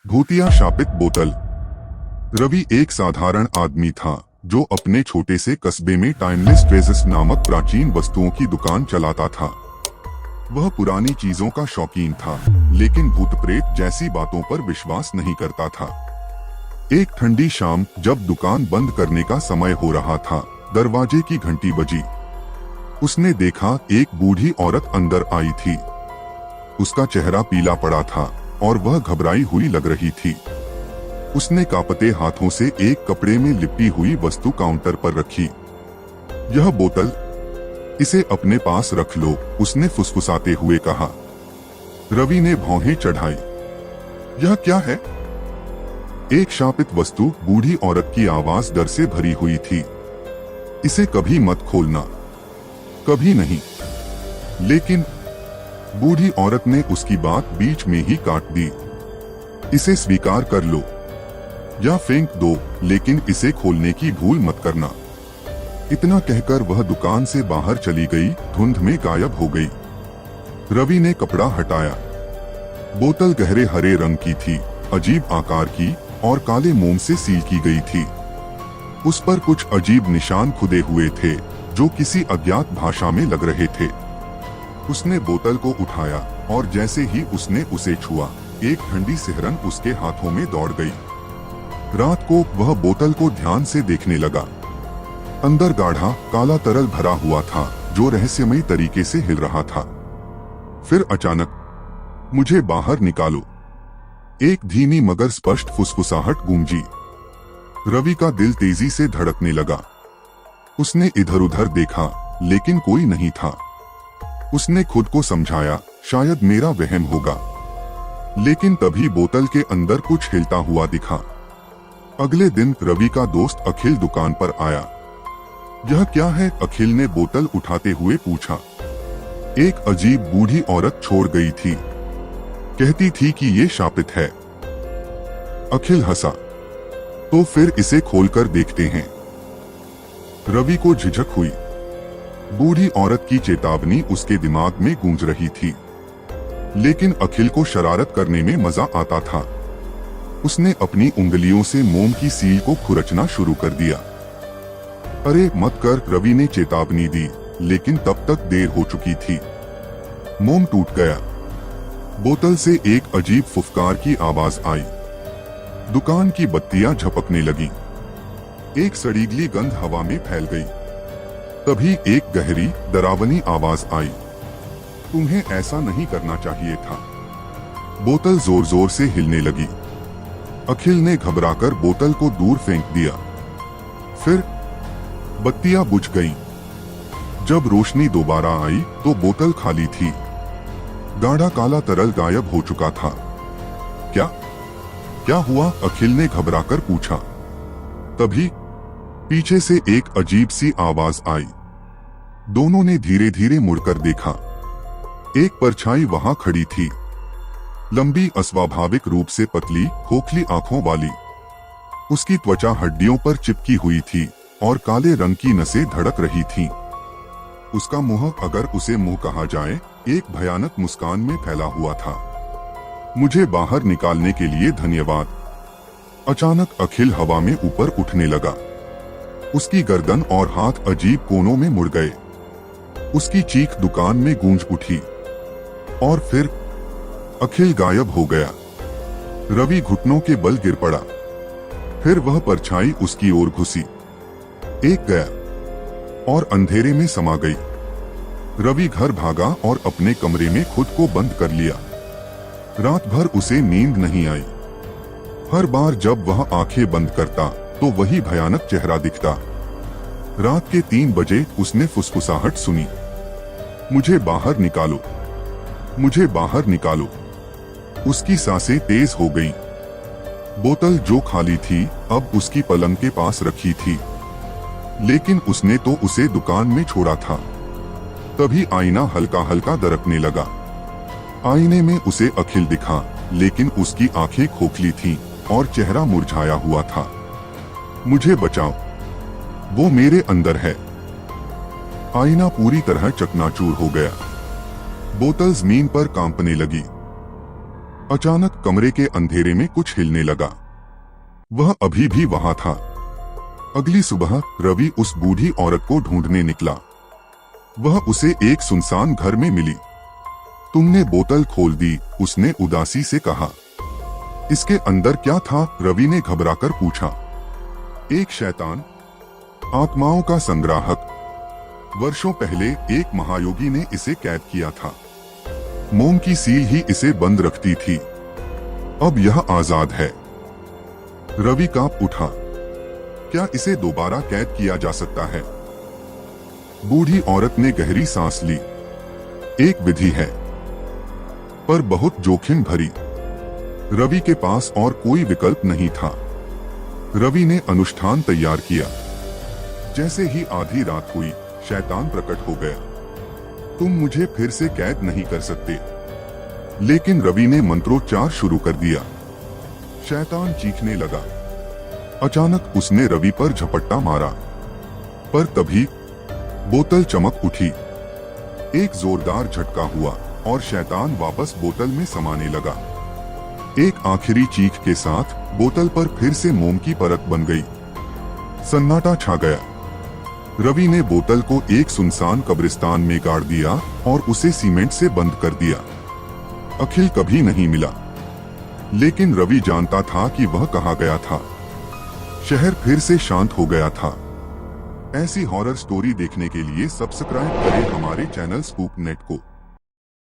भूतिया शापित बोतल। रवि एक साधारण आदमी था जो अपने छोटे से कस्बे में टाइमलेस ट्रेजर्स नामक प्राचीन वस्तुओं की दुकान चलाता था। वह पुरानी चीजों का शौकीन था, लेकिन भूत प्रेत जैसी बातों पर विश्वास नहीं करता था। एक ठंडी शाम जब दुकान बंद करने का समय हो रहा था, दरवाजे की घंटी बजी। उसने देखा एक बूढ़ी औरत अंदर आई थी। उसका चेहरा पीला पड़ा था और वह घबराई हुई लग रही थी। उसने कांपते हाथों से एक कपड़े में लिपटी हुई वस्तु काउंटर पर रखी। यह बोतल, इसे अपने पास रख लो, उसने फुसफुसाते हुए कहा। रवि ने भौहें चढ़ाई। यह क्या है? एक शापित वस्तु, बूढ़ी औरत की आवाज डर से भरी हुई थी। इसे कभी मत खोलना। कभी नहीं। लेकिन बूढ़ी औरत ने उसकी बात बीच में ही काट दी। इसे स्वीकार कर लो या फेंक दो, लेकिन इसे खोलने की भूल मत करना। इतना कहकर वह दुकान से बाहर चली गई, धुंध में गायब हो गई। रवि ने कपड़ा हटाया। बोतल गहरे हरे रंग की थी, अजीब आकार की और काले मोम से सील की गई थी। उस पर कुछ अजीब निशान खुदे हुए थे जो किसी अज्ञात भाषा में लग रहे थे। उसने बोतल को उठाया और जैसे ही उसने उसे छुआ, एक ठंडी सिहरन उसके हाथों में दौड़ गई। रात को वह बोतल को ध्यान से देखने लगा। अंदर गाढ़ा काला तरल भरा हुआ था जो रहस्यमयी तरीके से हिल रहा था। फिर अचानक, मुझे बाहर निकालो, एक धीमी मगर स्पष्ट फुसफुसाहट गूंजी। रवि का दिल तेजी से धड़कने लगा। उसने इधर उधर देखा, लेकिन कोई नहीं था। उसने खुद को समझाया, शायद मेरा वहम होगा। लेकिन तभी बोतल के अंदर कुछ हिलता हुआ दिखा। अगले दिन रवि का दोस्त अखिल दुकान पर आया। यह क्या है? अखिल ने बोतल उठाते हुए पूछा। एक अजीब बूढ़ी औरत छोड़ गई थी, कहती थी कि ये शापित है। अखिल हंसा। तो फिर इसे खोलकर देखते हैं। रवि को झिझक हुई। बूढ़ी औरत की चेतावनी उसके दिमाग में गूंज रही थी, लेकिन अखिल को शरारत करने में मजा आता था। उसने अपनी उंगलियों से मोम की सील को खुरचना शुरू कर दिया। अरे मत कर, रवि ने चेतावनी दी, लेकिन तब तक देर हो चुकी थी। मोम टूट गया। बोतल से एक अजीब फुफकार की आवाज आई। दुकान की बत्तियां झपकने लगी। एक सड़ीगली गंध हवा में फैल गई। तभी एक गहरी डरावनी आवाज आई। तुम्हें ऐसा नहीं करना चाहिए था। बोतल जोर जोर से हिलने लगी। अखिल ने घबराकर बोतल को दूर फेंक दिया। फिर बत्तियां बुझ गईं। जब रोशनी दोबारा आई तो बोतल खाली थी। गाढ़ा काला तरल गायब हो चुका था। क्या हुआ? अखिल ने घबराकर पूछा। तभी पीछे से एक अजीब सी आवाज आई। दोनों ने धीरे धीरे मुड़कर देखा। एक परछाई वहां खड़ी थी, लंबी, अस्वाभाविक रूप से पतली, खोखली आंखों वाली। उसकी त्वचा हड्डियों पर चिपकी हुई थी और काले रंग की नसें धड़क रही थीं। उसका मुंह, अगर उसे मुंह कहा जाए, एक भयानक मुस्कान में फैला हुआ था। मुझे बाहर निकालने के लिए धन्यवाद। अचानक अखिल हवा में ऊपर उठने लगा। उसकी गर्दन और हाथ अजीब कोनों में मुड़ गए। उसकी चीख दुकान में गूंज उठी और फिर अखिल गायब हो गया। रवि घुटनों के बल गिर पड़ा। फिर वह परछाई उसकी ओर घुसी, एक गया और अंधेरे में समा गई। रवि घर भागा और अपने कमरे में खुद को बंद कर लिया। रात भर उसे नींद नहीं आई। हर बार जब वह आंखें बंद करता तो वही भयानक चेहरा दिखता। रात के 3 बजे उसने फुसफुसाहट सुनी। मुझे बाहर निकालो, मुझे बाहर निकालो। उसकी सांसें तेज हो गईं। बोतल जो खाली थी अब उसकी पलंग के पास रखी थी, लेकिन उसने तो उसे दुकान में छोड़ा था। तभी आईना हल्का हल्का दरकने लगा। आईने में उसे अखिल दिखा, लेकिन उसकी आंखें खोखली थीं और चेहरा मुरझाया हुआ था। मुझे बचाओ, वो मेरे अंदर है। आईना पूरी तरह चकनाचूर हो गया। बोतल जमीन पर कांपने लगी। अचानक कमरे के अंधेरे में कुछ हिलने लगा। वह अभी भी वहां था। अगली सुबह रवि उस बूढ़ी औरत को ढूंढने निकला। वह उसे एक सुनसान घर में मिली। तुमने बोतल खोल दी, उसने उदासी से कहा। इसके अंदर क्या था? रवि ने घबराकर पूछा। एक शैतान, आत्माओं का संग्राहक। वर्षों पहले एक महायोगी ने इसे कैद किया था। मोम की सील ही इसे बंद रखती थी। अब यह आजाद है। रवि कांप उठा। क्या इसे दोबारा कैद किया जा सकता है? बूढ़ी औरत ने गहरी सांस ली। एक विधि है, पर बहुत जोखिम भरी। रवि के पास और कोई विकल्प नहीं था। रवि ने अनुष्ठान तैयार किया। जैसे ही आधी रात हुई, शैतान प्रकट हो गया। तुम मुझे फिर से कैद नहीं कर सकते। लेकिन रवि ने मंत्रोच्चार शुरू कर दिया। शैतान चीखने लगा। अचानक उसने रवि पर झपट्टा मारा। पर तभी बोतल चमक उठी। एक जोरदार झटका हुआ और शैतान वापस बोतल में समाने लगा। एक आखिरी चीख के साथ बोतल पर फिर से मोम की परत बन गई। सन्नाटा छा गया। रवि ने बोतल को एक सुनसान कब्रिस्तान में गाड़ दिया और उसे सीमेंट से बंद कर दिया। अखिल कभी नहीं मिला, लेकिन रवि जानता था कि वह कहाँ गया था। शहर फिर से शांत हो गया था। ऐसी हॉरर स्टोरी देखने के लिए सब्सक्राइब करें हमारे चैनल स्कूप नेट को।